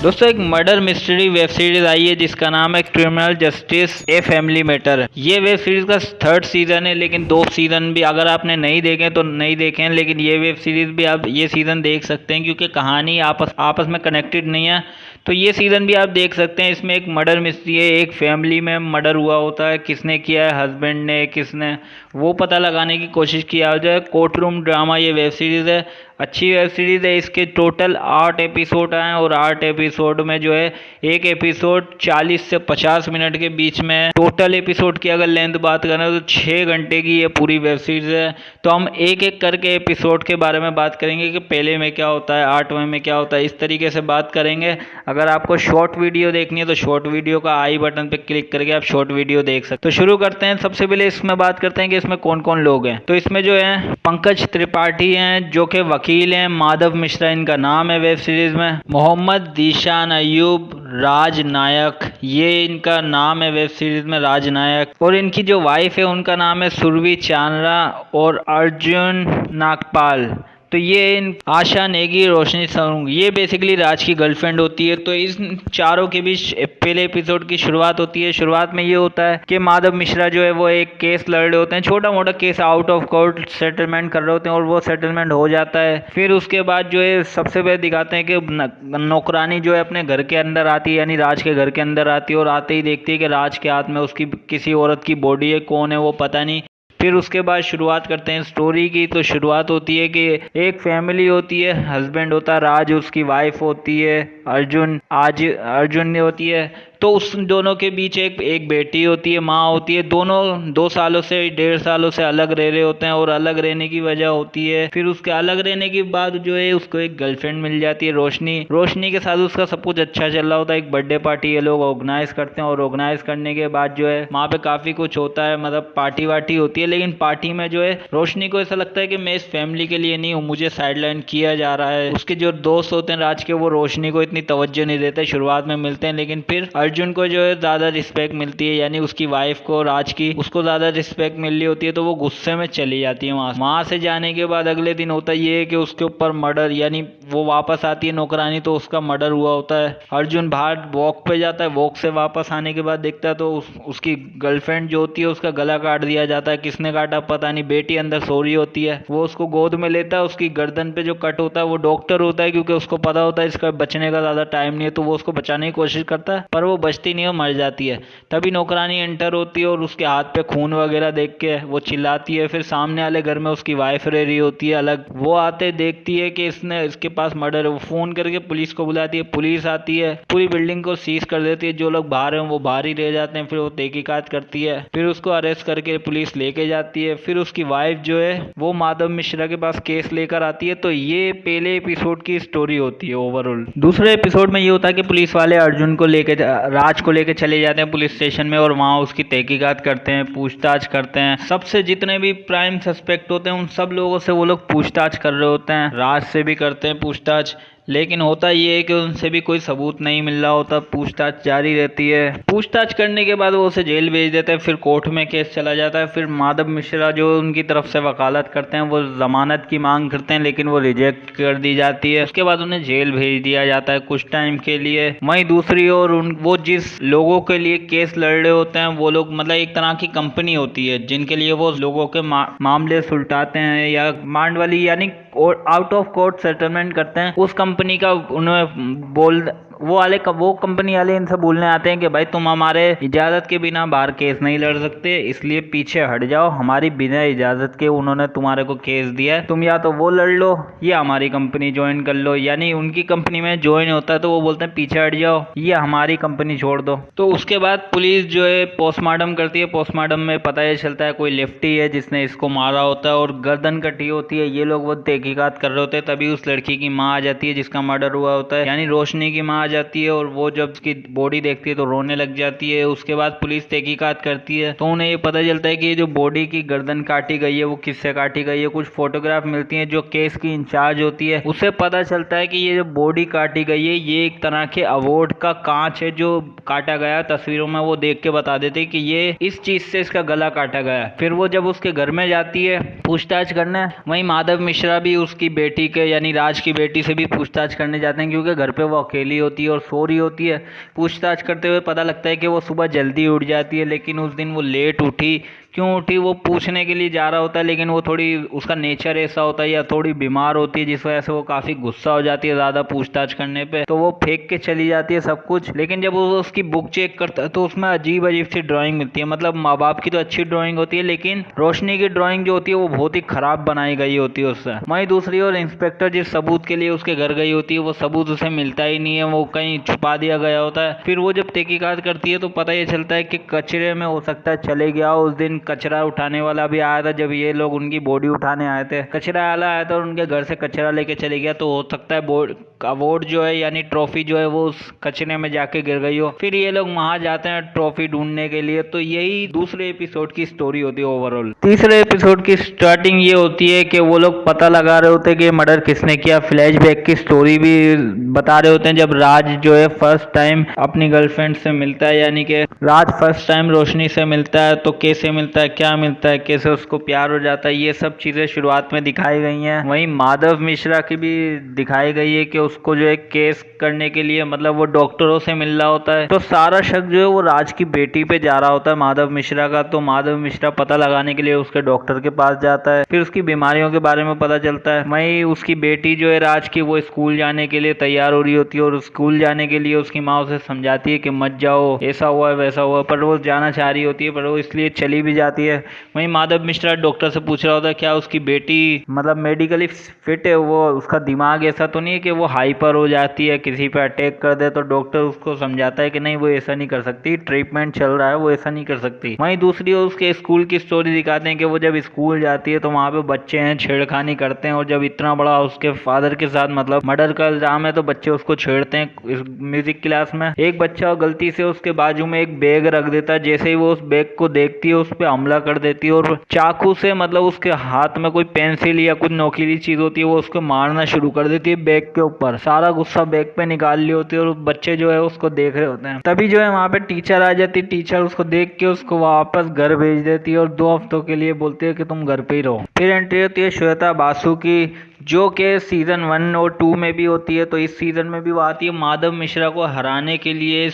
दोस्तों एक murder mystery web series आई है जिसका नाम है criminal justice a family matter. ये वेब सीरीज का 3rd सीजन है, लेकिन 2 सीजन भी अगर आपने नहीं देखे तो नहीं देखे हैं, लेकिन ये वेब सीरीज भी आप ये सीजन देख सकते हैं क्योंकि कहानी आपस में कनेक्टेड नहीं है। तो ये सीजन भी आप देख सकते हैं। इसमें एक मर्डर मिस्ट्री है, एक फैमिली में मर्डर हुआ होता है, किसने किया है, हस्बैंड ने किसने, वो पता लगाने की कोशिश किया जाए। कोर्ट रूम ड्रामा ये वेब सीरीज है, अच्छी वेब सीरीज है। इसके टोटल 8 एपिसोड आए और 8 एपिसोड में जो है एक एपिसोड 40 से 50 मिनट के बीच में। टोटल एपिसोड की अगर लेंथ बात करें तो 6 घंटे की ये पूरी वेब सीरीज है। तो हम एक एक करके एपिसोड के बारे में बात करेंगे कि पहले में क्या होता है, 8वें में क्या होता है, इस तरीके से बात करेंगे। अगर आपको शॉर्ट वीडियो देखनी है तो शॉर्ट वीडियो का आई बटन पे क्लिक करके आप शॉर्ट वीडियो देख सकते हैं। तो शुरू करते हैं। सबसे पहले इसमें बात करते हैं कि इसमें कौन कौन लोग हैं। तो इसमें जो है पंकज त्रिपाठी हैं जो कि वकील हैं, माधव मिश्रा इनका नाम है वेब सीरीज में, मोहम्मद जीशान अयूब, राज नायक ये इनका नाम है वेब सीरीज में, राज नायक। और इनकी जो वाइफ है उनका नाम है सुरभि चांद्रा और अर्जुन नागपाल। तो ये इन आशा नेगी, रोशनी सरूंग, ये बेसिकली राज की गर्लफ्रेंड होती है। तो इस चारों के बीच पहले एपिसोड की शुरुआत होती है। शुरुआत में ये होता है कि माधव मिश्रा जो है वो एक केस लड़ रहे होते हैं, छोटा मोटा case, out of court settlement कर रहे होते हैं और वो सेटलमेंट हो जाता है। फिर उसके बाद जो है सबसे पहले दिखाते हैं कि नौकरानी जो है अपने घर के अंदर आती है, यानी राज के घर के अंदर आती है और आते ही देखती है कि राज के हाथ में उसकी किसी औरत की बॉडी है, कौन है वो पता नहीं। फिर उसके बाद शुरुआत करते हैं स्टोरी की। तो शुरुआत होती है कि एक फैमिली होती है, हस्बैंड होता है राज, उसकी वाइफ होती है अर्जुन होती है। तो उस दोनों के बीच एक बेटी होती है, माँ होती है। दोनों 2 सालों से 1.5 सालों से अलग रह रहे होते हैं और अलग रहने की वजह होती है। फिर उसके अलग रहने के बाद जो है उसको एक गर्लफ्रेंड मिल जाती है, रोशनी के साथ उसका सब कुछ अच्छा चल रहा होता है। एक बर्थडे पार्टी ये लोग ऑर्गेनाइज करते हैं और ऑर्गेनाइज करने के बाद जो है वहाँ पे काफी कुछ होता है, मतलब पार्टी वार्टी होती है। लेकिन पार्टी में जो है रोशनी को ऐसा लगता है कि मैं इस फैमिली के लिए नहीं हूँ, मुझे साइडलाइन किया जा रहा है। उसके जो दोस्त होते हैं राज के, वो रोशनी को इतनी तवज्जो नहीं देते, शुरुआत में मिलते हैं, लेकिन फिर अर्जुन को जो है ज्यादा रिस्पेक्ट मिलती है, यानी उसकी वाइफ को, राज की, उसको ज्यादा रिस्पेक्ट मिल रही होती है। तो वो गुस्से में चली जाती है वहां से जाने के बाद अगले दिन होता ये है कि उसके ऊपर मर्डर, यानी वो वापस आती है नौकरानी तो उसका मर्डर हुआ होता है। अर्जुन बाहर वॉक पे जाता है, वॉक से वापस आने के बाद देखता है तो उसकी गर्लफ्रेंड जो होती है उसका गला काट दिया जाता है। किसने काटा पता नहीं, बेटी अंदर सो रही होती है, वो उसको गोद में लेता है। उसकी गर्दन पे जो कट होता है वो डॉक्टर होता है क्योंकि उसको पता होता है इसका बचने का ज्यादा टाइम नहीं है, तो वो उसको बचाने की कोशिश करता है पर वो बचती नहीं है, मर जाती है। तभी नौकरानी एंटर होती है और उसके हाथ पे खून वगैरह देख के वो चिल्लाती है। फिर सामने वाले घर में उसकी वाइफ रह रही होती है अलग, वो आते देखती है कि इसके पास मर्डर है। वो फोन करके पुलिस को बुलाती है, पुलिस आती है, पूरी बिल्डिंग को सीज कर देती है। जो लोग बाहर हैं वो बाहर ही रह जाते हैं। फिर वो तहकीकात करती है, फिर उसको अरेस्ट करके पुलिस लेके जाती है। फिर उसकी वाइफ जो है वो माधव मिश्रा के पास केस लेकर आती है। तो ये पहले एपिसोड की स्टोरी होती है ओवरऑल। दूसरे एपिसोड में ये होता है कि पुलिस वाले अर्जुन को लेके, राज को लेके चले जाते हैं पुलिस स्टेशन में और वहाँ उसकी तहकीकात करते हैं, पूछताछ करते हैं। सबसे जितने भी प्राइम सस्पेक्ट होते हैं उन सब लोगों से वो लोग पूछताछ कर रहे होते हैं, राज से भी करते हैं पूछताछ। लेकिन होता ये है कि उनसे भी कोई सबूत नहीं मिल रहा होता, पूछताछ जारी रहती है। पूछताछ करने के बाद वो उसे जेल भेज देते हैं। फिर कोर्ट में केस चला जाता है। फिर माधव मिश्रा जो उनकी तरफ से वकालत करते हैं वो जमानत की मांग करते हैं, लेकिन वो रिजेक्ट कर दी जाती है। उसके बाद उन्हें जेल भेज दिया जाता है कुछ टाइम के लिए। वहीं दूसरी ओर वो जिस लोगों के लिए केस लड़ रहे होते हैं वो लोग, मतलब एक तरह की कंपनी होती है जिनके लिए वो लोगों के मामले सुलटाते हैं या मांड वाली, यानी आउट ऑफ कोर्ट सेटलमेंट करते हैं। उस कंपनी का उन्हें वो कंपनी वाले इनसे बोलने आते हैं कि भाई तुम हमारे इजाजत के बिना बाहर केस नहीं लड़ सकते, इसलिए पीछे हट जाओ। हमारी बिना इजाजत के उन्होंने तुम्हारे को केस दिया है, तुम या तो वो लड़ लो या हमारी कंपनी ज्वाइन कर लो। यानी उनकी कंपनी में ज्वाइन होता है तो वो बोलते हैं पीछे हट जाओ या हमारी कंपनी छोड़ दो। तो उसके बाद पुलिस जो है पोस्टमार्टम करती है। पोस्टमार्टम में पता ये चलता है कोई लेफ्टी है जिसने इसको मारा होता है और गर्दन कटी होती है। ये लोग वो तहकीकात कर रहे होते हैं। तभी उस लड़की की माँ आ जाती है जिसका मर्डर हुआ होता है, यानी रोशनी की माँ जाती है और वो जब उसकी बॉडी देखती है तो रोने लग जाती है। उसके बाद पुलिस तहकीकात करती है तो उन्हें ये पता चलता है कि ये जो बॉडी की गर्दन काटी गई है वो किससे काटी गई है। कुछ फोटोग्राफ मिलती है, जो केस की इंचार्ज होती है उससे पता चलता है कि ये जो बॉडी काटी गई है ये एक तरह के अवार्ड का कांच है जो काटा गया। तस्वीरों में वो देख के बता देते कि ये इस चीज से इसका गला काटा गया। फिर वो जब उसके घर में जाती है पूछताछ करने, वहीं माधव मिश्रा भी उसकी बेटी के, यानी राज की बेटी से भी पूछताछ करने जाते हैं क्योंकि घर पे वो अकेली होती होती है और सो रही होती है। पूछताछ करते हुए पता लगता है कि वो सुबह जल्दी उठ जाती है, लेकिन उस दिन वो लेट उठी। क्यों उठी वो पूछने के लिए जा रहा होता है, लेकिन वो थोड़ी, उसका नेचर ऐसा होता है या थोड़ी बीमार होती है, जिस वजह से वो काफ़ी गुस्सा हो जाती है ज़्यादा पूछताछ करने पे, तो वो फेंक के चली जाती है सब कुछ। लेकिन जब वो उसकी बुक चेक करता है तो उसमें अजीब अजीब सी ड्राइंग मिलती है। मतलब माँ बाप की तो अच्छी ड्राइंग होती है, लेकिन रोशनी की ड्राइंग जो होती है वो बहुत ही खराब बनाई गई होती है उससे। वहीं दूसरी ओर इंस्पेक्टर जिस सबूत के लिए उसके घर गई होती है, वो सबूत उसे मिलता ही नहीं है, वो कहीं छुपा दिया गया होता है। फिर वो जब तहकीकात करती है तो पता ये चलता है कि कचरे में हो सकता है चले गया। उस दिन कचरा उठाने वाला भी आया था, जब ये लोग उनकी बॉडी उठाने आए थे, कचरा वाला आया था और उनके घर से कचरा लेके चले गया। तो हो सकता है अवार्ड जो है यानी ट्रॉफी जो है वो उस कचरे में जाके गिर गई हो। फिर ये लोग वहां जाते हैं ट्रॉफी ढूंढने के लिए। तो यही दूसरे एपिसोड की स्टोरी होती है ओवरऑल। तीसरे एपिसोड की स्टार्टिंग ये होती है कि वो लोग पता लगा रहे होते हैं कि मर्डर किसने किया। फ्लैशबैक की स्टोरी भी बता रहे होते हैं जब राज जो है फर्स्ट टाइम अपनी गर्लफ्रेंड से मिलता है, यानी कि राज फर्स्ट टाइम रोशनी से मिलता है, तो कैसे मिलता है, क्या मिलता है, कैसे उसको प्यार हो जाता है, ये सब चीजें शुरुआत में दिखाई गई हैं। वहीं माधव मिश्रा की भी दिखाई गई है कि उसको जो है केस करने के लिए, मतलब वो डॉक्टरों से मिल रहा होता है, तो सारा शक जो है वो राज की बेटी पे जा रहा होता है माधव मिश्रा का। तो माधव मिश्रा पता लगाने के लिए उसके डॉक्टर के पास जाता है, फिर उसकी बीमारियों के बारे में पता चलता है। वहीं उसकी बेटी जो है राज की, वो स्कूल जाने के लिए तैयार हो रही होती है और स्कूल जाने के लिए उसकी माँ उसे समझाती है कि मत जाओ, ऐसा हुआ है वैसा हुआ, पर वो जाना चाह रही होती है, पर वो इसलिए चली भी जाती है। वहीं माधव मिश्रा डॉक्टर से पूछ रहा होता है क्या उसकी बेटी मतलब मेडिकली फिट है, वो उसका दिमाग ऐसा तो नहीं है कि वो हाइपर हो जाती है, किसी पे अटैक कर दे। तो डॉक्टर उसको समझाता है कि नहीं, वो ऐसा नहीं कर सकती, ट्रीटमेंट चल रहा है, वो ऐसा नहीं कर सकती। वहीं दूसरी ओर उसके स्कूल की स्टोरी दिखाते हैं कि वो जब स्कूल जाती है तो वहाँ पे बच्चे हैं, छेड़खानी करते हैं, और जब इतना बड़ा उसके फादर के साथ मतलब मर्डर का इल्जाम है तो बच्चे उसको छेड़ते हैं। इस म्यूजिक क्लास में एक बच्चा गलती से उसके बाजू में एक बैग रख देता है, जैसे ही वो उस बैग को देखती है उस पर हमला कर देती है और चाकू से, मतलब उसके हाथ में कोई पेंसिल या कुछ नोकीली चीज होती है, वो उसको मारना शुरू कर देती है बैग के ऊपर। सारा गुस्सा बैग पे निकाल ली होती है और बच्चे जो है उसको देख रहे होते हैं। तभी जो है वहाँ पे टीचर आ जाती है, टीचर उसको देख के उसको वापस घर भेज देती है और 2 हफ्तों के लिए बोलती है कि तुम घर पे ही रहो। फिर एंट्री होती है श्वेता बासु की, जो कि सीजन 1 और 2 में भी होती है। तो इस सीजन में भी वो आती है माधव मिश्रा को हराने के लिए।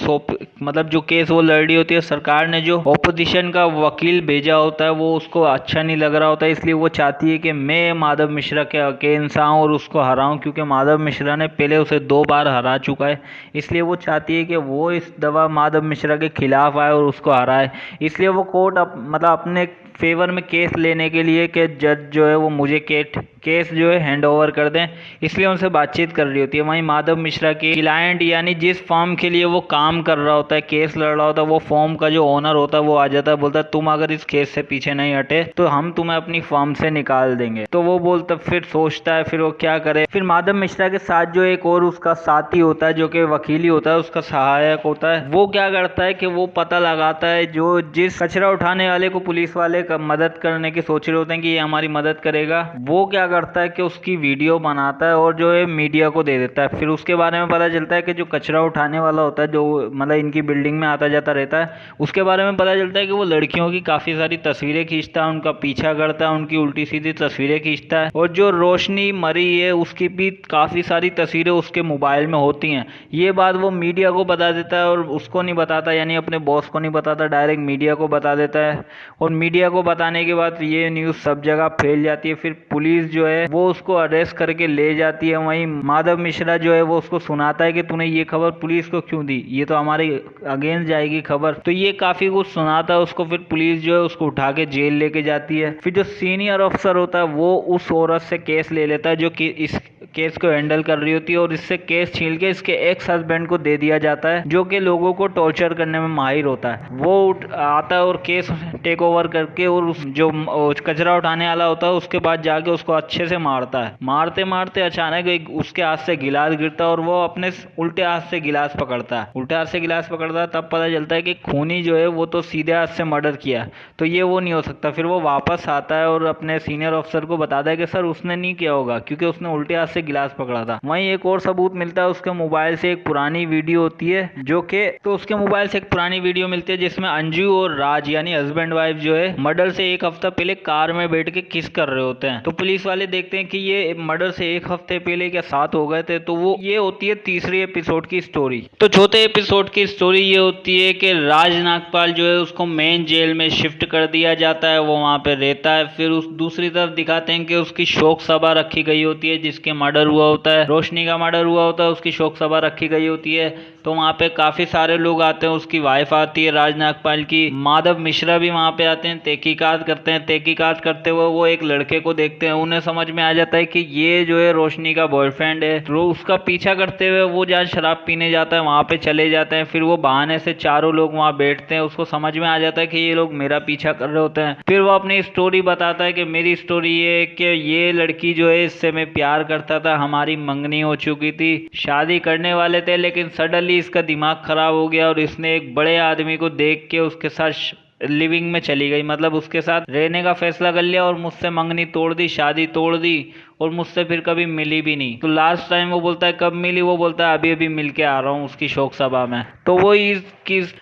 मतलब जो केस वो लड़ रही होती है, सरकार ने जो ऑपोजिशन का वकील भेजा होता है वो उसको अच्छा नहीं लग रहा होता है, इसलिए वो चाहती है कि मैं माधव मिश्रा के अगेंस्ट आऊँ और उसको हराऊं, क्योंकि माधव मिश्रा ने पहले उसे 2 बार हरा चुका है। इसलिए वो चाहती है कि वो इस दफा माधव मिश्रा के खिलाफ आए और उसको हराए। इसलिए वो कोर्ट मतलब अपने फेवर में केस लेने के लिए कि जज जो है वो मुझे केस जो है हैंड ओवर कर दें, इसलिए उनसे बातचीत कर रही होती है। वहीं माधव मिश्रा की क्लाइंट यानी जिस फॉर्म के लिए वो काम कर रहा होता है, केस लड़ रहा होता है, वो फॉर्म का जो ओनर होता है वो आ जाता है, बोलता है तुम अगर इस केस से पीछे नहीं हटे तो हम तुम्हें अपनी फॉर्म से निकाल देंगे। तो वो बोलता, फिर सोचता है फिर वो क्या करे। फिर माधव मिश्रा के साथ जो एक और उसका साथी होता है जो कि वकील ही होता है, उसका सहायक होता है, वो क्या करता है कि वो पता लगाता है जो जिस कचरा उठाने वाले को पुलिस वाले मदद करने की सोच रहे होते हैं कि ये हमारी मदद करेगा, वो क्या करता है कि उसकी वीडियो बनाता है और जो है मीडिया को दे देता है। फिर उसके बारे में पता चलता है कि जो कचरा उठाने वाला होता है, जो मतलब इनकी बिल्डिंग में आता जाता रहता है, उसके बारे में पता चलता है कि वो लड़कियों की काफ़ी सारी तस्वीरें खींचता है, उनका पीछा करता है, उनकी उल्टी सीधी तस्वीरें खींचता है, और जो रोशनी मरी है उसकी भी काफ़ी सारी तस्वीरें उसके मोबाइल में होती हैं। ये बात वो मीडिया को बता देता है और उसको नहीं बताता, यानी अपने बॉस को नहीं बताता, डायरेक्ट मीडिया को बता देता है। और मीडिया को बताने के बाद ये न्यूज़ सब जगह फैल जाती है। फिर पुलिस जो है वो उसको अरेस्ट करके ले जाती है। वहीं माधव मिश्रा जो है वो उसको सुनाता है कि तूने ये खबर पुलिस को क्यों दी, ये तो हमारे अगेंस्ट जाएगी खबर। तो ये काफ़ी कुछ सुनाता है उसको। फिर पुलिस जो है उसको उठा के जेल लेके जाती है। फिर जो सीनियर ऑफिसर होता है वो उस औरत से केस ले लेता है जो कि इस केस को हैंडल कर रही होती है, और इससे केस छीन के इसके एक्स हस्बैंड को दे दिया जाता है जो कि लोगों को टॉर्चर करने में माहिर होता है। वो आता है और केस टेक ओवर करके, और उस जो कचरा उठाने वाला होता है उसके बाद जाके उसको अच्छे से मारता है। मारते मारते अचानक उसके हाथ से गिलास गिरता है और वो अपने उल्टे हाथ से गिलास पकड़ता है। उल्टे हाथ से गिलास पकड़ता है, तब पता चलता है कि खूनी जो है वो तो सीधे हाथ से मर्डर किया, तो ये वो नहीं हो सकता। फिर वो वापस आता है और अपने सीनियर ऑफिसर को बताता है कि सर उसने नहीं किया होगा, क्योंकि उसने उल्टे हाथ से से गिलास पकड़ा था। वहीं एक और सबूत मिलता है उसके मोबाइल से, एक पुरानी वीडियो होती है जो कि उसके मोबाइल से एक पुरानी वीडियो मिलती है जिसमें अंजू और राज यानी हस्बैंड वाइफ जो है मर्डर से एक हफ्ता पहले कार में बैठ के किस कर रहे होते हैं। तो पुलिस वाले देखते हैं कि ये मर्डर से एक हफ्ते पहले क्या साथ हो गए थे। तो वो ये होती है तीसरी एपिसोड की स्टोरी। तो चौथे एपिसोड की स्टोरी ये होती है कि राज नागपाल जो है उसको मेन जेल में शिफ्ट कर दिया जाता है, वो वहाँ पे रहता है। फिर उस दूसरी तरफ दिखाते हैं कि उसकी शोक सभा रखी गई होती है, जिसके मर्डर हुआ होता है, रोशनी का मर्डर हुआ होता है, उसकी शोक सभा रखी गई होती है। तो वहाँ पे काफी सारे लोग आते हैं, उसकी वाइफ आती है राज नागपाल की, माधव मिश्रा भी वहाँ पे आते हैं, तहकीकात करते हैं। तहकीकात करते हुए वो एक लड़के को देखते हैं, उन्हें समझ में आ जाता है कि ये जो है रोशनी का बॉयफ्रेंड है। तो उसका पीछा करते हुए वो जहाँ शराब पीने जाता है वहाँ पे चले जाते हैं। फिर वो बहाने से चारों लोग वहाँ बैठते हैं, उसको समझ में आ जाता है कि ये लोग मेरा पीछा कर रहे होते हैं। फिर वो अपनी स्टोरी बताता है कि मेरी स्टोरी ये है कि ये लड़की जो है इससे मैं प्यार करता था, हमारी मंगनी हो चुकी थी, शादी करने वाले थे, लेकिन सडनली इसका दिमाग खराब हो गया और इसने एक बड़े आदमी को देख के उसके साथ लिविंग में चली गई, मतलब उसके साथ रहने का फैसला कर लिया और मुझसे मंगनी तोड़ दी, शादी तोड़ दी और मुझसे फिर कभी मिली भी नहीं। तो लास्ट टाइम वो बोलता है कब मिली, वो बोलता है अभी अभी मिल के आ रहा हूँ उसकी शोक सभा में। तो वो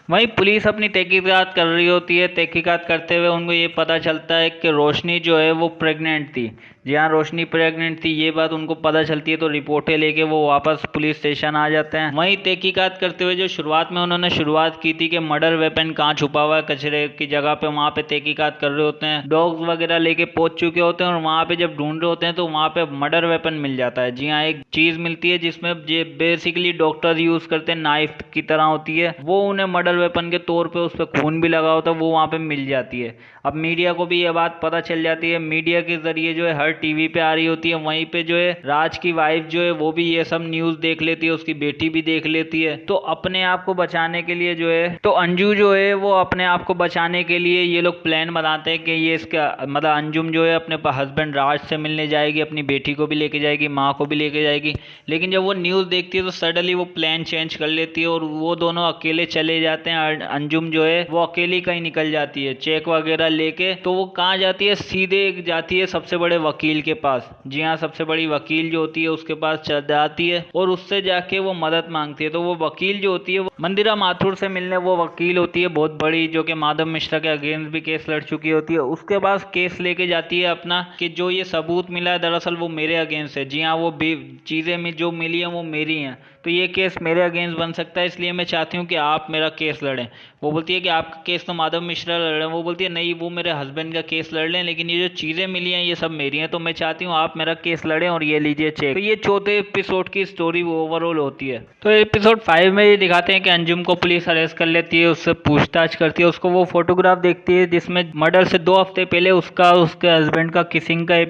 वही पुलिस अपनी तहकीकात कर रही होती है। तहकीकात करते हुए उनको ये पता चलता है कि रोशनी जो है वो प्रेग्नेंट थी। जी हाँ, रोशनी प्रेग्नेंट थी, ये बात उनको पता चलती है। तो रिपोर्टें लेके वो वापस पुलिस स्टेशन आ जाते हैं। वहीं तहकीकात करते हुए जो शुरुआत में उन्होंने शुरुआत की थी कि मर्डर वेपन कहाँ छुपा हुआ है कचरे की जगह पे, वहाँ पे तहकीकात कर रहे होते हैं, डॉग्स वगैरह लेके पहुंच चुके होते हैं और वहाँ पे जब ढूंढ रहे होते हैं तो वहाँ पे मर्डर वेपन मिल जाता है। जी हाँ, एक चीज मिलती है जिसमें बेसिकली डॉक्टर यूज करते हैं, नाइफ की तरह होती है, वो उन्हें मर्डर वेपन के तौर पे उस पर खून भी लगा होता है, वो वहाँ पे मिल जाती है। अब मीडिया को भी ये बात पता चल जाती है, मीडिया के जरिए जो है हर टीवी पे आ रही होती है। वहीं पे जो है राज की वाइफ जो है वो भी ये सब न्यूज देख लेती है, उसकी बेटी भी देख लेती है। तो अपने आप को बचाने के लिए जो है, तो अंजू जो है वो अपने आप को बचाने के लिए ये लोग प्लान बनाते हैं कि ये इसका मतलब अंजुम जो है अपने हस्बैंड राज से मिलने जाएगी, अपनी बेटी को भी लेके जाएगी, माँ को भी लेके जाएगी। लेकिन जब वो न्यूज़ देखती है तो सडनली वो प्लान चेंज कर लेती है और वो दोनों अकेले चले जाते हैं। अंजुम जो है वो अकेली कहीं निकल जाती है चेक वगैरह लेके। तो वो कहाँ जाती है, सीधे जाती है सबसे बड़े वकील के पास। जी हाँ, सबसे बड़ी वकील जो होती है उसके पास चल जाती है और उससे जाके वो मदद मांगती है। तो वो वकील जो होती है वो मंदिरा माथुर से मिलने वो वकील होती है बहुत बड़ी, जो कि माधव मिश्रा के अगेंस्ट भी केस लड़ चुकी होती है। उसके पास केस लेके जाती है अपना कि जो ये सबूत मिला है दरअसल वो मेरे अगेंस्ट है। जी हाँ, वो चीज़ें में जो मिली हैं वो मेरी हैं, तो ये केस मेरे अगेंस्ट बन सकता है, इसलिए मैं चाहती हूँ कि आप मेरा केस लड़ें। वो बोलती है कि आपका केस तो माधव मिश्रा लड़ रहे हैं। वो बोलती है नहीं, वो मेरे हस्बैंड का केस लड़ लें, लेकिन ये जो चीज़ें मिली हैं ये सब मेरी हैं, तो मैं चाहती हूँ आप मेरा केस लड़ें और ये लीजिए चेक। तो ये चौथे एपिसोड की स्टोरी ओवरऑल होती है। तो एपिसोड 5 में ये दिखाते हैं कि अंजुम को पुलिस अरेस्ट कर लेती है, उससे पूछताछ करती है, उसको वो फोटोग्राफ देखती है जिसमें मर्डर से 2 हफ्ते पहले उसके हस्बैंड का किसिंग का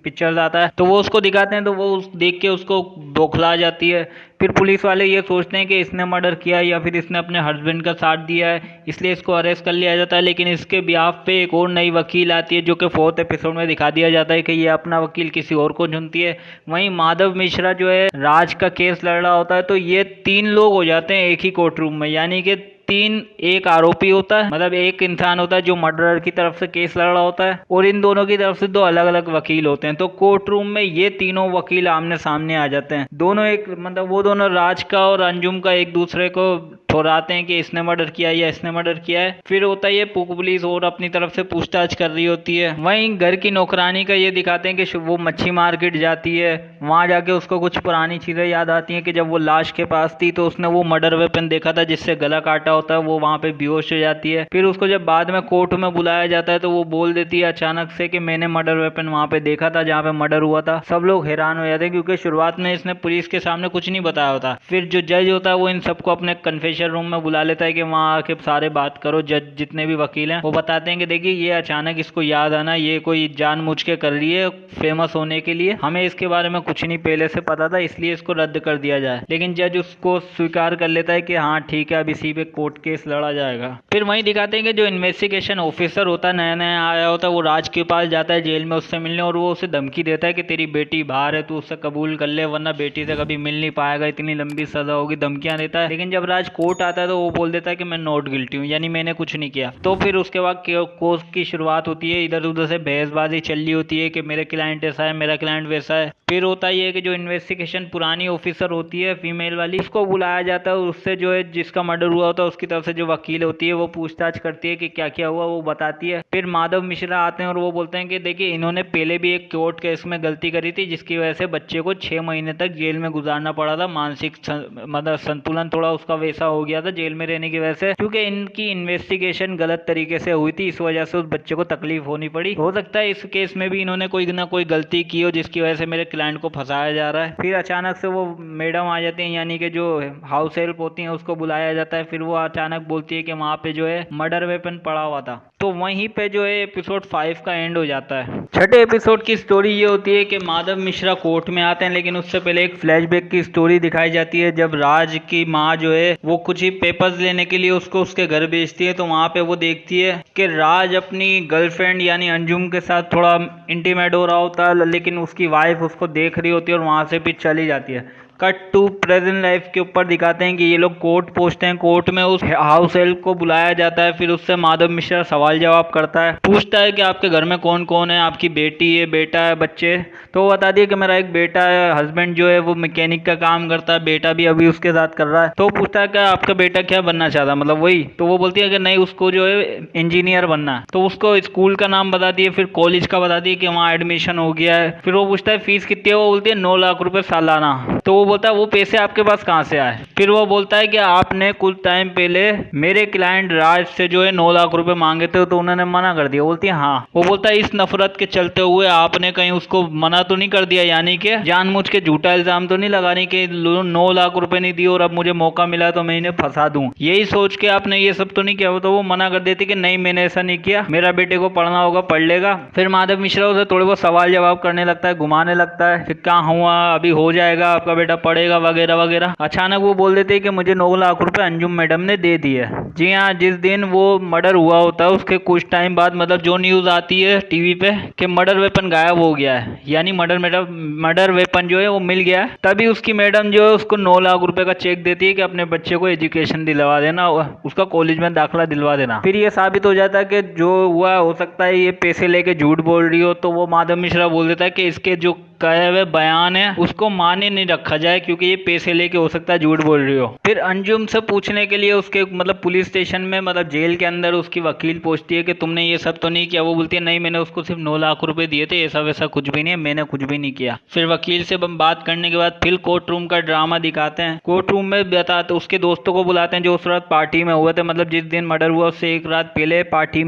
पिक्चर आता है। तो वो उसको दिखाते हैं, तो वो देख के उसको बौखला जाती है। फिर पुलिस वाले ये सोचते हैं कि इसने मर्डर किया या फिर इसने अपने हस्बैंड का साथ दिया है, इसलिए इसको अरेस्ट कर लिया जाता है। लेकिन इसके बिहाफ पे एक और नई वकील आती है, जो कि 4th एपिसोड में दिखा दिया जाता है कि ये अपना वकील किसी और को चुनती है। वहीं माधव मिश्रा जो है राज का केस लड़ रहा होता है, तो ये 3 लोग हो जाते हैं एक ही कोर्ट रूम में, यानी कि 3 एक आरोपी होता है, मतलब एक इंसान होता है जो मर्डरर की तरफ से केस लड़ रहा होता है और इन दोनों की तरफ से 2 अलग अलग वकील होते हैं। तो कोर्ट रूम में ये तीनों वकील आमने सामने आ जाते हैं। दोनों एक मतलब वो दोनों राज का और अंजुम का एक दूसरे को ठुहराते हैं कि इसने मर्डर किया या इसने मर्डर किया है। फिर होता है ये पुलिस और अपनी तरफ से पूछताछ कर रही होती है। वहीं घर की नौकरानी का ये दिखाते हैं कि वो मच्छी मार्केट जाती है, वहां जाके उसको कुछ पुरानी चीजें याद आती हैं कि जब वो लाश के पास थी तो उसने वो मर्डर वेपन देखा था जिससे गला काटा होता है, वो वहां पे बेहोश हो जाती है। फिर उसको जब बाद में कोर्ट में बुलाया जाता है तो वो बोल देती है अचानक से कि मैंने मर्डर वेपन वहां पे देखा था जहाँ पे मर्डर हुआ था। सब लोग हैरान हो जाते हैं क्योंकि शुरुआत में इसने पुलिस के सामने कुछ नहीं बताया होता। फिर जो जज होता है वो इन सबको अपने कन्फेशन रूम में बुला लेता है कि वहाँ आके सारे बात करो। जज जितने भी वकील हैं वो बताते हैं कि देखिए ये अचानक इसको याद आना, ये कोई जानबूझ के कर रही है फेमस होने के लिए, हमें इसके बारे में कुछ नहीं पहले से पता था, इसलिए इसको रद्द कर दिया जाए। लेकिन जज उसको स्वीकार कर लेता है कि हाँ ठीक है, अब इसी पे कोर्ट केस लड़ा जाएगा। फिर वहीं दिखाते हैं कि जो इन्वेस्टिगेशन ऑफिसर होता है, नया नया आया होता है, वो राज के पास जाता है जेल में उससे मिलने और वो उसे धमकी देता है कि तेरी बेटी बाहर है, तू उससे कबूल कर ले वरना बेटी से कभी मिल नहीं पाएगा, इतनी लंबी सजा होगी, धमकियां देता है। लेकिन जब राज कोर्ट कोर्ट आता है तो वो बोल देता है कि मैं नॉट गिल्टी हूँ, यानी मैंने कुछ नहीं किया। तो फिर उसके बाद केस की शुरुआत होती है, इधर उधर से बहसबाजी चल रही होती है कि मेरा क्लाइंट ऐसा है, मेरा क्लाइंट वैसा है। फिर होता ही है कि जो इन्वेस्टिगेशन पुरानी ऑफिसर होती है फीमेल वाली, उसको बुलाया जाता है, उससे जो है जिसका मर्डर हुआ होता है उसकी तरफ से जो वकील होती है वो पूछताछ करती है कि क्या क्या हुआ, वो बताती है। फिर माधव मिश्रा आते हैं और वो बोलते हैं कि देखिए इन्होंने पहले भी एक कोर्ट केस में गलती करी थी जिसकी वजह से बच्चे को 6 महीने तक जेल में गुजारना पड़ा था, मानसिक मतलब संतुलन थोड़ा उसका वैसा हो गया था जेल में रहने की वजह से, क्योंकि इनकी इन्वेस्टिगेशन गलत तरीके से हुई थी, इस वजह से उस बच्चे को तकलीफ होनी पड़ी। हो सकता है इस केस में भी इन्होंने कोई ना कोई गलती की हो जिसकी वजह से मेरे क्लाइंट को फंसाया जा रहा है। फिर अचानक से वो मैडम आ जाती हैं, यानी कि जो हाउस हेल्प होती हैं उसको बुलाया जाता है। फिर वो अचानक बोलती है कि वहाँ पे जो है मर्डर वेपन पड़ा हुआ था। तो वहीं पे जो है एपिसोड 5 का एंड हो जाता है। छठे एपिसोड की स्टोरी ये होती है कि माधव मिश्रा कोर्ट में आते हैं, लेकिन उससे पहले एक फ्लैशबैक की स्टोरी दिखाई जाती है जब राज की माँ जो है वो कुछ ही पेपर्स लेने के लिए उसको उसके घर भेजती है। तो वहाँ पे वो देखती है कि राज अपनी गर्लफ्रेंड यानी अंजुम के साथ थोड़ा इंटीमेट हो रहा होता है, लेकिन उसकी वाइफ उसको देख रही होती है और वहाँ से भी चली जाती है। कट टू प्रेजेंट लाइफ के ऊपर दिखाते हैं कि ये लोग कोर्ट पहुंचते हैं, कोर्ट में उस हाउस हेल्प को बुलाया जाता है। फिर उससे माधव मिश्रा सवाल जवाब करता है, पूछता है कि आपके घर में कौन कौन है, आपकी बेटी है, बेटा है, बच्चे। तो वो बता दिए कि मेरा एक बेटा है, हस्बैंड जो है वो मैकेनिक का काम करता है, बेटा भी अभी उसके साथ कर रहा है। तो पूछता है कि आपका बेटा क्या बनना चाहता, मतलब वही। तो वो बोलती है कि नहीं, उसको जो है इंजीनियर बनना है। तो उसको स्कूल का नाम बता दिए, फिर कॉलेज का बता दिए कि वहाँ एडमिशन हो गया है। फिर वो पूछता है फीस कितनी है, वो बोलती है 9 लाख रुपए सालाना। तो वो बोलता है वो पैसे आपके पास कहाँ से आए। फिर वो बोलता है कि आपने कुछ टाइम पहले मेरे क्लाइंट राज से जो है 9 लाख रुपए मांगे थे तो उन्होंने मना कर दिया। बोलती है हाँ। वो बोलता है इस नफरत के चलते हुए आपने कहीं उसको मना तो नहीं कर दिया, यानी कि जानबूझ के झूठा इल्जाम तो नहीं लगाने के 9 लाख रुपए नहीं दिए और अब मुझे मौका मिला तो मैं इन्हें फंसा दूं, यही सोच के आपने ये सब तो नहीं किया। तो वो मना कर देती कि नहीं मैंने ऐसा नहीं किया, मेरा बेटे को पढ़ना होगा पढ़ लेगा। फिर माधव मिश्रा उसे थोड़े बहुत सवाल जवाब करने लगता है, घुमाने लगता है, फिर क्या हुआ, अभी हो जाएगा, आपका बेटा पढ़ेगा वगैरह वगैरह। अचानक वो बोल देते हैं कि मुझे 9 लाख रुपए अंजुम मैडम ने दे दिए। जी हाँ, जिस दिन वो मर्डर हुआ होता है उसके कुछ टाइम बाद, मतलब जो न्यूज आती है टीवी पे कि मर्डर वेपन गायब हो गया है, यानी मर्डर वेपन जो है वो मिल गया है, तभी उसकी मैडम जो है उसको 9 लाख रुपए का चेक देती है कि अपने बच्चे को एजुकेशन दिलवा देना, उसका कॉलेज में दाखिला दिलवा देना। फिर ये साबित हो जाता है कि जो हुआ हो सकता है ये पैसे लेके झूठ बोल रही हो। तो वो माधव मिश्रा बोल देता है कि इसके जो कहे हुए बयान है उसको माने नहीं रखा जाए क्योंकि ये पैसे लेके हो सकता है झूठ बोल रही हो। फिर अंजुम से पूछने के लिए उसके मतलब पुलिस स्टेशन में, मतलब जेल के अंदर उसकी वकील पूछती है कि तुमने ये सब तो नहीं किया। वो बोलती है नहीं, मैंने उसको सिर्फ 9 लाख रुपए दिए थे, ऐसा वैसा कुछ भी नहीं है, मैंने कुछ भी नहीं किया। फिर वकील से बात करने के बाद फिर कोर्ट रूम का ड्रामा दिखाते हैं। कोर्ट रूम में बताते उसके दोस्तों को बुलाते हैं जो उस रात पार्टी में हुए थे, मतलब जिस दिन मर्डर हुआ उससे एक रात पहले पार्टी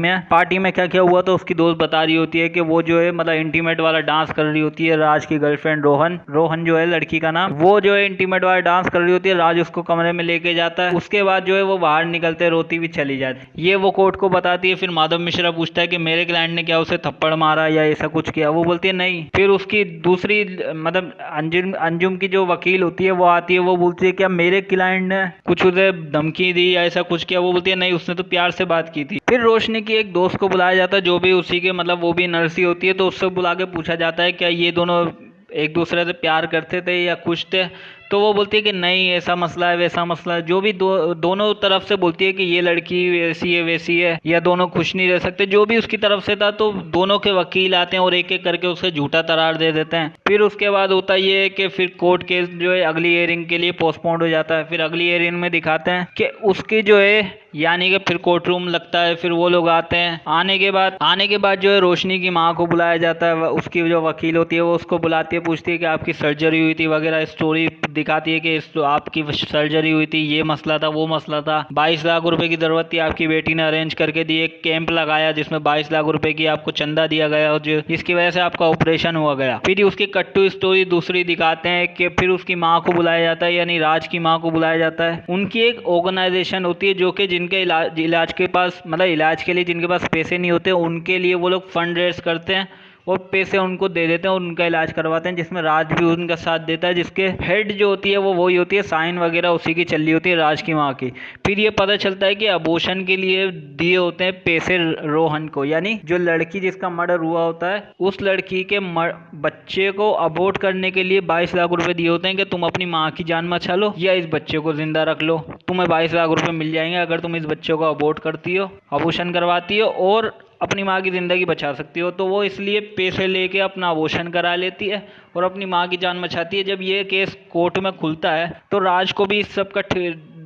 में क्या क्या हुआ। तो उसकी दोस्त बता रही होती है कि वो जो है मतलब इंटीमेट वाला डांस कर रही होती है, राज की गर्लफ्रेंड रोहन जो है लड़की का नाम, वो जो है इंटीमेट वाला डांस कर रही होती है, राज उसको कमरे में लेके जाता है। उसके बाद जो है वो बाहर निकलते रोती भी चली जाती, ये वो कोर्ट को बताती है। फिर माधव मिश्रा पूछता है कि मेरे क्लाइंट ने क्या उसे थप्पड़ मारा या ऐसा कुछ किया। वो बोलती है नहीं। फिर उसकी दूसरी मतलब अंजुम की जो वकील होती है वो आती है, वो बोलती है क्या मेरे क्लाइंट ने कुछ उसे धमकी दी या ऐसा कुछ किया। वो बोलती है नहीं, उसने तो प्यार से बात की थी। फिर रोशनी की एक दोस्त को बुलाया जाता है जो भी उसी के मतलब वो भी नर्सी होती है, तो उससे बुला के पूछा जाता है क्या ये दोनों एक दूसरे से प्यार करते थे या कुछ थे। तो वो बोलती है कि नहीं, ऐसा मसला है वैसा मसला है, जो भी दोनों तरफ से बोलती है कि ये लड़की ऐसी है वैसी है या दोनों खुश नहीं रह सकते, जो भी उसकी तरफ से था। तो दोनों के वकील आते हैं और एक एक करके उसे झूठा करार दे देते हैं। फिर उसके बाद होता ये है कि फिर कोर्ट केस जो है अगली हियरिंग के लिए पोस्टपोन्ड हो जाता है। फिर अगली हियरिंग में दिखाते हैं कि उसकी जो है यानी कि फिर कोर्ट रूम लगता है, फिर वो लोग आते हैं। आने के बाद जो है रोशनी की माँ को बुलाया जाता है, उसकी जो वकील होती है वो उसको बुलाती है, पूछती है कि आपकी सर्जरी हुई थी वगैरह, स्टोरी दिखाती है कि आपकी सर्जरी हुई थी, ये मसला था वो मसला था, 22 लाख रुपए की जरूरत थी, आपकी बेटी ने अरेंज करके दी, एक कैंप लगाया जिसमें 22 लाख रुपए की आपको चंदा दिया गया और जिसकी वजह से आपका ऑपरेशन हुआ गया। फिर उसकी कट्टू स्टोरी दूसरी दिखाते हैं कि फिर उसकी माँ को बुलाया जाता है, यानी राज की माँ को बुलाया जाता है। उनकी एक ऑर्गेनाइजेशन होती है जो कि जिनके इलाज के पास मतलब इलाज के लिए जिनके पास पैसे नहीं होते उनके लिए वो लोग फंड रेज करते हैं। और पैसे उनको दे देते हैं और उनका इलाज करवाते हैं, जिसमें राज भी उनका साथ देता है। जिसके हेड जो होती है वो वही होती है, साइन वगैरह उसी की चल रही होती है, राज की माँ की। फिर ये पता चलता है कि अबॉर्शन के लिए दिए होते हैं पैसे रोहन को, यानी जो लड़की जिसका मर्डर हुआ होता है उस लड़की के बच्चे को अबॉर्ट करने के लिए 22 लाख रुपए दिए होते हैं कि तुम अपनी माँ की जान बचा लो या इस बच्चे को जिंदा रख लो, तुम्हें 22 लाख रुपए मिल जाएंगे अगर तुम इस बच्चे को अबॉर्ट करती हो, अबॉर्शन करवाती हो और अपनी माँ की ज़िंदगी बचा सकती हो। तो वो इसलिए पैसे लेके अपना अबॉर्शन करा लेती है और अपनी माँ की जान बचाती है। जब ये केस कोर्ट में खुलता है तो राज को भी इस सब का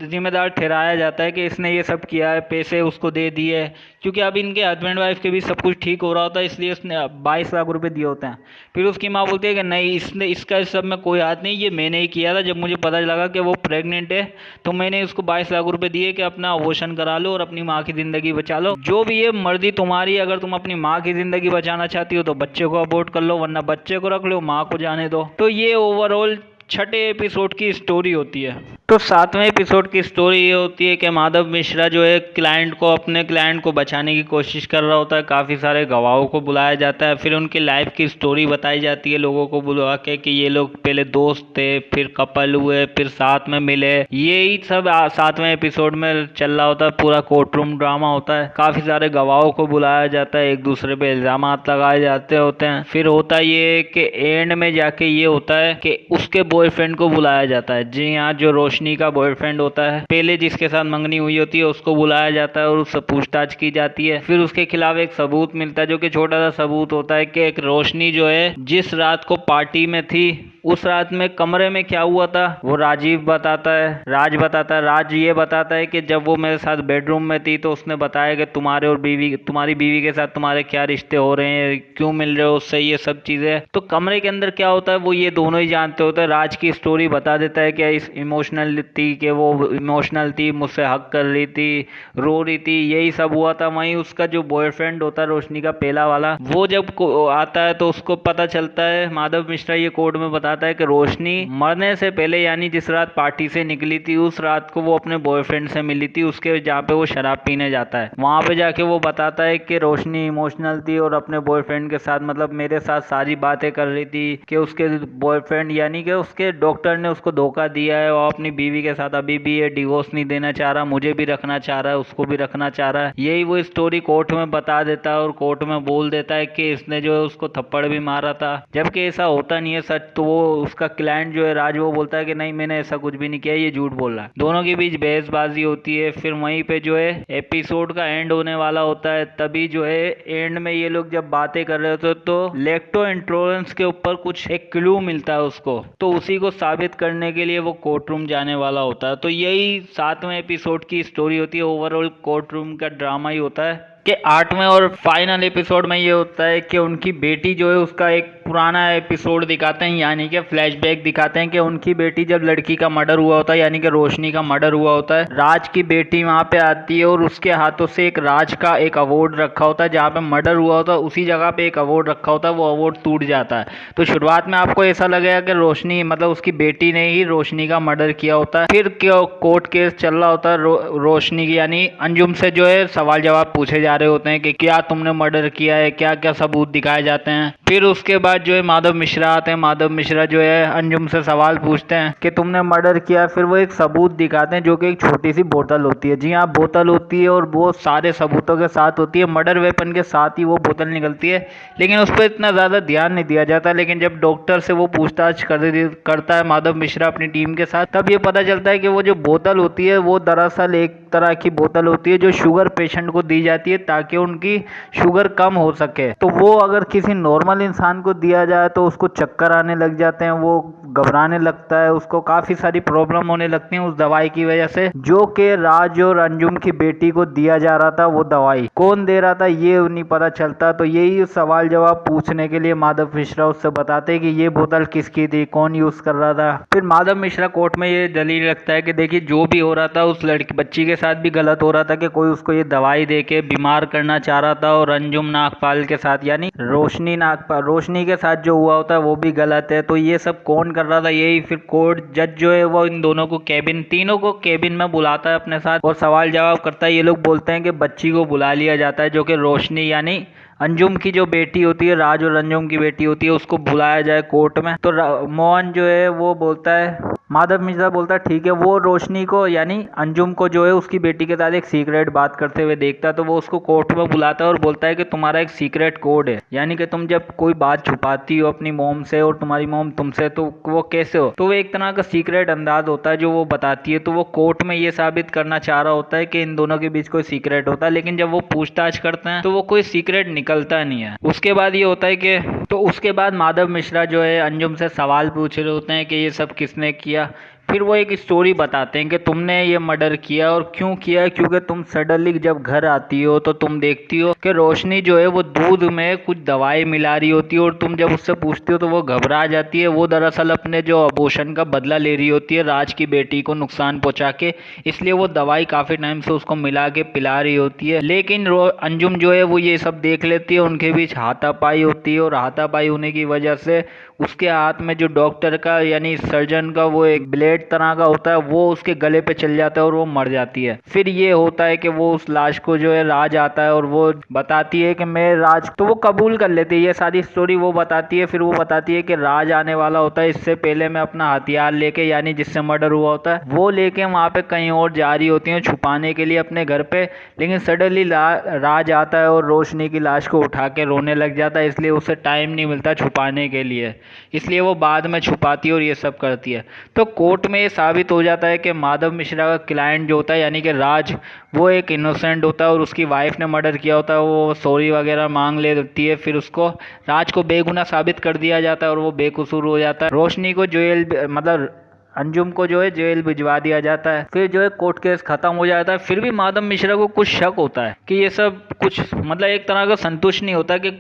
जिम्मेदार ठहराया जाता है कि इसने ये सब किया है, पैसे उसको दे दिए, क्योंकि अब इनके हस्बैंड वाइफ के भी सब कुछ ठीक हो रहा होता है, इसलिए उसने 22 लाख रुपए दिए होते हैं। फिर उसकी माँ बोलती है कि नहीं, इसने इसका इस सब में कोई हाथ नहीं, ये मैंने ही किया था। जब मुझे पता लगा कि वो प्रेग्नेंट है तो मैंने उसको 22 लाख रुपए दिए कि अपना अबॉर्शन करा लो और अपनी माँ की ज़िंदगी बचा लो। जो भी ये मर्जी तुम्हारी, अगर तुम अपनी माँ की ज़िंदगी बचाना चाहती हो तो बच्चे को अबॉर्ट कर लो, वरना बच्चे को रख लो, माँ को जाने दो। तो ये ओवरऑल छठे एपिसोड की स्टोरी होती है। तो 7वें एपिसोड की स्टोरी ये होती है कि माधव मिश्रा जो है अपने क्लाइंट को बचाने की कोशिश कर रहा होता है। काफ़ी सारे गवाहों को बुलाया जाता है, फिर उनकी लाइफ की स्टोरी बताई जाती है लोगों को बुला के कि ये लोग पहले दोस्त थे, फिर कपल हुए, फिर साथ में मिले। यही सब 7वें एपिसोड में चल रहा होता है। पूरा कोर्ट रूम ड्रामा होता है, काफ़ी सारे गवाहों को बुलाया जाता है, एक दूसरे पे इल्ज़ाम लगाए जाते होते हैं। फिर होता ये कि एंड में जाके ये होता है कि उसके बॉयफ्रेंड को बुलाया जाता है। जी हाँ, जो रोशनी का बॉयफ्रेंड होता है, पहले जिसके साथ मंगनी हुई होती है, उसको बुलाया जाता है और उससे पूछताछ की जाती है। फिर उसके खिलाफ एक सबूत मिलता है, जो कि छोटा सा सबूत होता है कि एक रोशनी जो है जिस रात को पार्टी में थी, उस रात में कमरे में क्या हुआ था वो राज बताता है। राज ये बताता है कि जब वो मेरे साथ बेडरूम में थी तो उसने बताया कि तुम्हारी बीवी के साथ तुम्हारे क्या रिश्ते हो रहे हैं, क्यों मिल रहे हो उससे, ये सब चीजें। तो कमरे के अंदर क्या होता है वो ये दोनों ही जानते होते हैं। राज की स्टोरी बता देता है कि इस इमोशनल थी, कि वो इमोशनल थी, मुझसे हक कर रही थी, रो रही थी, यही सब हुआ था। वहीं उसका जो बॉयफ्रेंड होता है रोशनी का पहला वाला, वो जब आता है तो उसको पता चलता है, माधव मिश्रा ये कोर्ट में बताता है कि रोशनी मरने से पहले, यानी जिस रात पार्टी से निकली थी, उस रात को वो अपने बॉयफ्रेंड से मिली थी, उसके जहाँ पे वो शराब पीने जाता है। वहाँ पे जाके वो बताता है कि रोशनी इमोशनल थी और अपने बॉयफ्रेंड के साथ, मतलब मेरे साथ सारी बातें कर रही थी कि उसके बॉयफ्रेंड यानी कि उसके डॉक्टर ने उसको धोखा दिया है, और अपनी बीवी के साथ अभी भी ये डिवोर्स नहीं देना चाह रहा, मुझे भी रखना चाह रहा है, उसको भी रखना चाह रहा है। यही वो स्टोरी कोर्ट में बता देता है और कोर्ट में बोल देता है कि इसने जो है उसको थप्पड़ भी मारा था, जबकि ऐसा होता नहीं है सच। तो वो उसका क्लाइंट जो है राज, वो बोलता है कि नहीं, मैंने ऐसा कुछ भी नहीं किया, ये झूठ बोल रहा है। दोनों के बीच बहसबाजी होती है। फिर वहीं पे जो है एपिसोड का एंड होने वाला होता है। तभी जो है एंड में ये लोग जब बातें कर रहे होते तो लेक्टो इंटॉलरेंस के ऊपर कुछ एक क्लू मिलता है उसको, तो उसी को साबित करने के लिए वो कोर्ट रूम जाने वाला होता है। तो यही 7वें एपिसोड की स्टोरी होती है। ओवरऑल कोर्ट रूम का ड्रामा ही होता है कि 8वें और फाइनल एपिसोड में ये होता है कि उनकी बेटी जो है उसका एक पुराना एपिसोड दिखाते हैं, यानी कि फ्लैशबैक दिखाते हैं कि उनकी बेटी जब लड़की का मर्डर हुआ होता है, यानी कि रोशनी का मर्डर हुआ होता है, राज की बेटी वहाँ पे आती है और उसके हाथों से एक राज का एक अवार्ड रखा होता है, जहाँ पे मर्डर हुआ होता है उसी जगह पे एक अवार्ड रखा होता है, वो अवार्ड टूट जाता है। तो शुरुआत में आपको ऐसा लगेगा कि रोशनी, मतलब उसकी बेटी ने ही रोशनी का मर्डर किया होता है। फिर कोर्ट केस चल रहा होता है, रोशनी की यानी अंजुम से जो है सवाल जवाब पूछे जा रहे होते हैं कि क्या तुमने मर्डर किया है, क्या क्या सबूत दिखाए जाते हैं। फिर उसके बाद जो है माधव मिश्रा आते हैं। माधव मिश्रा जो है अंजुम से सवाल पूछते हैं कि तुमने मर्डर किया। फिर वो एक सबूत दिखाते हैं जो कि एक छोटी सी बोतल होती है। जी हाँ, बोतल होती है और वो सारे सबूतों के साथ होती है, मर्डर वेपन के साथ ही वो बोतल निकलती है, लेकिन उस पर इतना ज़्यादा ध्यान नहीं दिया जाता। लेकिन जब डॉक्टर से वो पूछताछ करता है माधव मिश्रा अपनी टीम के साथ, तब ये पता चलता है कि वो जो बोतल होती है वो दरअसल एक तरह की बोतल होती है जो शुगर पेशेंट को दी जाती है ताकि उनकी शुगर कम हो सके। तो वो अगर किसी नॉर्मल इंसान को दिया जाए तो उसको चक्कर आने लग जाते हैं, वो घबराने लगता है, उसको काफ़ी सारी प्रॉब्लम होने लगती है उस दवाई की वजह से, जो कि राज और अंजुम की बेटी को दिया जा रहा था। वो दवाई कौन दे रहा था ये नहीं पता चलता। तो यही सवाल जवाब पूछने के लिए माधव मिश्रा उससे बताते कि ये बोतल किसकी थी, कौन यूज़ कर रहा था। फिर माधव मिश्रा कोर्ट में ये दलील रखता है कि देखिए जो भी हो रहा था उस लड़की बच्ची के साथ भी गलत हो रहा था कि कोई उसको ये दवाई दे के बीमार करना चाह रहा था, और अंजुम नागपाल के साथ यानी रोशनी के साथ जो हुआ होता है वो भी गलत है। तो ये सब कौन कर कर रहा था यही। फिर कोर्ट जज जो है वो इन दोनों को तीनों को केबिन में बुलाता है अपने साथ और सवाल जवाब करता है। ये लोग बोलते हैं कि बच्ची को बुला लिया जाता है जो कि रोशनी यानी अंजुम की जो बेटी होती है, राज और अंजुम की बेटी होती है, उसको बुलाया जाए कोर्ट में। तो मोहन जो है वो बोलता है, माधव मिश्रा बोलता है ठीक है। वो रोशनी को यानी अंजुम को जो है उसकी बेटी के साथ एक सीक्रेट बात करते हुए देखता है, तो वो उसको कोर्ट में बुलाता है और बोलता है कि तुम्हारा एक सीक्रेट कोड है, यानी कि तुम जब कोई बात छुपाती हो अपनी मॉम से और तुम्हारी मॉम तुमसे, तो वो कैसे हो। तो वो एक तरह का सीक्रेट अंदाज होता है जो वो बताती है। तो वो कोर्ट में ये साबित करना चाह रहा होता है कि इन दोनों के बीच कोई सीक्रेट होता है, लेकिन जब वो पूछताछ करते हैं तो वो कोई सीक्रेट निकलता नहीं है। उसके बाद ये होता है कि उसके बाद माधव मिश्रा जो है अंजुम से सवाल पूछ रहे होते हैं कि ये सब किसने किया। फिर वो एक स्टोरी बताते हैं कि तुमने ये मर्डर किया और क्यों किया, क्योंकि तुम सडनली जब घर आती हो तो तुम देखती हो कि रोशनी जो है वो दूध में कुछ दवाई मिला रही होती है और तुम जब उससे पूछती हो तो वो घबरा जाती है। वो दरअसल अपने जो अबॉर्शन का बदला ले रही होती है राज की बेटी को नुकसान पहुंचा के, इसलिए वो दवाई काफ़ी टाइम से उसको मिला के पिला रही होती है। लेकिन अंजुम जो है वो ये सब देख लेती है। उनके बीच हाथापाई होती है और हाथापाई होने की वजह से उसके हाथ में जो डॉक्टर का यानी सर्जन का वो एक ब्लेड तरह का होता है वो उसके गले पे चल जाता है और वो मर जाती है। फिर ये होता है कि वो उस लाश को जो है राज आता है और वो बताती है कि मैं राज, तो वो कबूल कर लेती है। ये सारी स्टोरी वो बताती है। फिर वो बताती है कि राज आने वाला होता है, इससे पहले मैं अपना हथियार लेके यानी जिससे मर्डर हुआ होता है वो लेके वहाँ पे कहीं और जा रही होती है छुपाने के लिए अपने घर पे। लेकिन सडनली राज आता है और रोशनी की लाश को उठा के रोने लग जाता है, इसलिए उसे टाइम नहीं मिलता छुपाने के लिए, इसलिए वो बाद में छुपाती है और ये सब करती है। तो कोर्ट में ये साबित हो जाता है कि माधव मिश्रा का क्लाइंट जो होता है यानी कि राज, वो एक इनोसेंट होता है और उसकी वाइफ ने मर्डर किया होता है। वो सॉरी वगैरह मांग लेती है, फिर उसको राज को बेगुनाह साबित कर दिया जाता है और वो बेकसूर हो जाता है। रोशनी को जेल मतलब अंजुम को जो है जेल भिजवा दिया जाता है। फिर जो है कोर्ट केस खत्म हो जाता है। फिर भी माधव मिश्रा को कुछ शक होता है कि ये सब कुछ मतलब एक तरह का संतुष्ट नहीं होता कि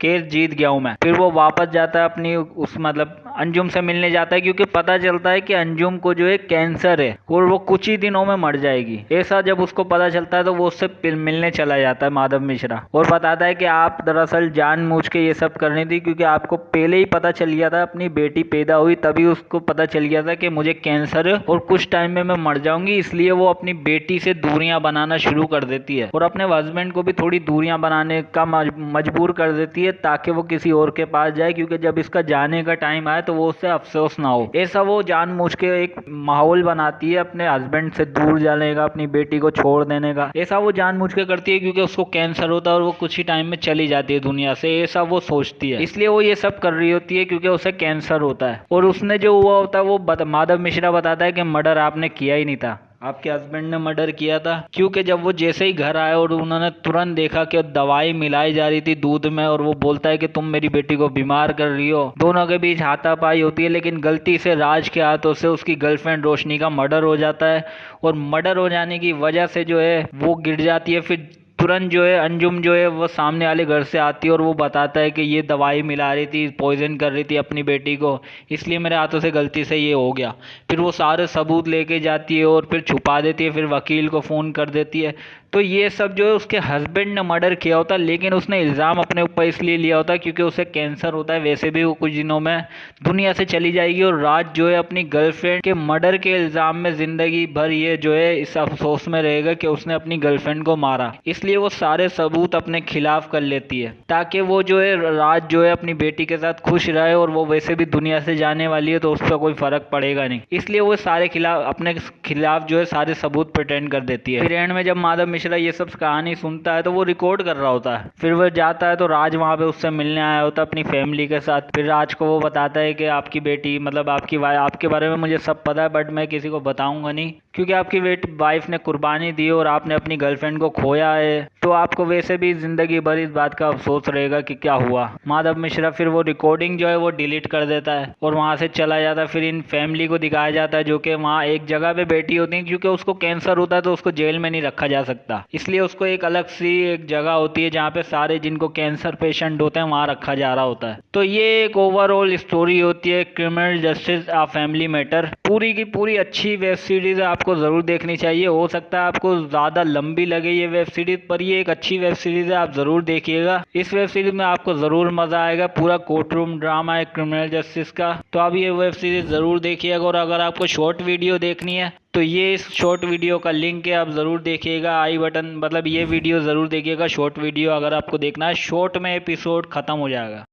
केस जीत गया हूँ मैं। फिर वो वापस जाता है अपनी उस मतलब अंजुम से मिलने जाता है, क्योंकि पता चलता है कि अंजुम को जो है कैंसर है और वो कुछ ही दिनों में मर जाएगी। ऐसा जब उसको पता चलता है तो वो उससे मिलने चला जाता है माधव मिश्रा और बताता है कि आप दरअसल जानबूझ के ये सब करनी थी, क्योंकि आपको पहले ही पता चल गया था, अपनी बेटी पैदा हुई तभी उसको पता चल गया था कि मुझे कैंसर है और कुछ टाइम में मैं मर जाऊंगी। इसलिए वो अपनी बेटी से दूरियां बनाना शुरू कर देती है और अपने हस्बैंड को भी थोड़ी दूरियां बनाने का मजबूर कर देती है ताकि वो किसी और के पास जाए, क्योंकि जब इसका जाने का टाइम आए तो वो उससे अफसोस ना हो। ऐसा वो जानबूझ के एक माहौल बनाती है अपने हस्बैंड से दूर जाने का, अपनी बेटी को छोड़ देने का। ऐसा वो जानबूझ के करती है क्योंकि उसको कैंसर होता है और वो कुछ ही टाइम में चली जाती है दुनिया से, ऐसा वो सोचती है। इसलिए वो ये सब कर रही होती है क्योंकि उसे कैंसर होता है। और उसने जो हुआ होता है वो माधव मिश्रा बताता है कि मर्डर आपने किया ही नहीं था, आपके हस्बैंड ने मर्डर किया था। क्योंकि जब वो जैसे ही घर आए और उन्होंने तुरंत देखा कि दवाई मिलाई जा रही थी दूध में और वो बोलता है कि तुम मेरी बेटी को बीमार कर रही हो, दोनों के बीच हाथापाई होती है। लेकिन गलती से राज के हाथों से उसकी गर्लफ्रेंड रोशनी का मर्डर हो जाता है और मर्डर हो जाने की वजह से जो है वो गिर जाती है। फिर तुरंत जो है अंजुम जो है वो सामने वाले घर से आती है और वो बताता है कि ये दवाई मिला रही थी, पॉइजन कर रही थी अपनी बेटी को, इसलिए मेरे हाथों से गलती से ये हो गया। फिर वो सारे सबूत लेके जाती है और फिर छुपा देती है, फिर वकील को फ़ोन कर देती है। तो ये सब जो है उसके हस्बैंड ने मर्डर किया होता, लेकिन उसने इल्ज़ाम अपने ऊपर इसलिए लिया होता क्योंकि उसे कैंसर होता है। वैसे भी वो कुछ दिनों में दुनिया से चली जाएगी और राज जो है अपनी गर्लफ्रेंड के मर्डर के इल्ज़ाम में ज़िंदगी भर ये जो है इस अफसोस में रहेगा कि उसने अपनी गर्लफ्रेंड को मारा। इसलिए वो सारे सबूत अपने खिलाफ कर लेती है ताकि वो जो है राज जो है अपनी बेटी के साथ खुश रहे, और वो वैसे भी दुनिया से जाने वाली है तो उस पर कोई फ़र्क पड़ेगा नहीं। इसलिए वो सारे अपने खिलाफ जो है सारे सबूत प्रिटेंड कर देती है। फिर एंड में जब माधव मिश्रा ये सब कहानी सुनता है तो वो रिकॉर्ड कर रहा होता है। फिर वो जाता है तो राज वहाँ पे उससे मिलने आया होता है अपनी फैमिली के साथ। फिर राज को वो बताता है कि आपकी बेटी मतलब आपके बारे में मुझे सब पता है, बट मैं किसी को बताऊंगा नहीं क्योंकि आपकी वाइफ ने कुर्बानी दी और आपने अपनी गर्लफ्रेंड को खोया है, तो आपको वैसे भी जिंदगी भर इस बात का अफसोस रहेगा कि क्या हुआ। माधव मिश्रा फिर वो रिकॉर्डिंग जो है वो डिलीट कर देता है और वहाँ से चला जाता है। फिर इन फैमिली को दिखाया जाता है जो कि वहाँ एक जगह पे बैठी होती है, क्योंकि उसको कैंसर होता है तो उसको जेल में नहीं रखा जा सकता। सकता, इसलिए उसको एक अलग सी एक जगह होती है जहाँ पे सारे जिनको कैंसर पेशेंट होते हैं वहाँ रखा जा रहा होता है। तो ये एक ओवरऑल स्टोरी होती है criminal justice a family matter. पूरी की पूरी अच्छी वेब सीरीज है, आपको जरूर देखनी चाहिए। हो सकता है आपको ज्यादा लंबी लगे ये वेब सीरीज, पर ये एक अच्छी वेब सीरीज है, आप जरूर देखिएगा। इस वेब सीरीज में आपको जरूर मजा आएगा। पूरा कोर्ट रूम ड्रामा है क्रिमिनल जस्टिस का, तो आप ये वेब सीरीज जरूर देखिएगा। और अगर आपको शॉर्ट वीडियो देखनी है तो ये इस शॉर्ट वीडियो का लिंक है, आप ज़रूर देखिएगा। आई बटन मतलब ये वीडियो ज़रूर देखिएगा। शॉर्ट वीडियो अगर आपको देखना है, शॉर्ट में एपिसोड ख़त्म हो जाएगा।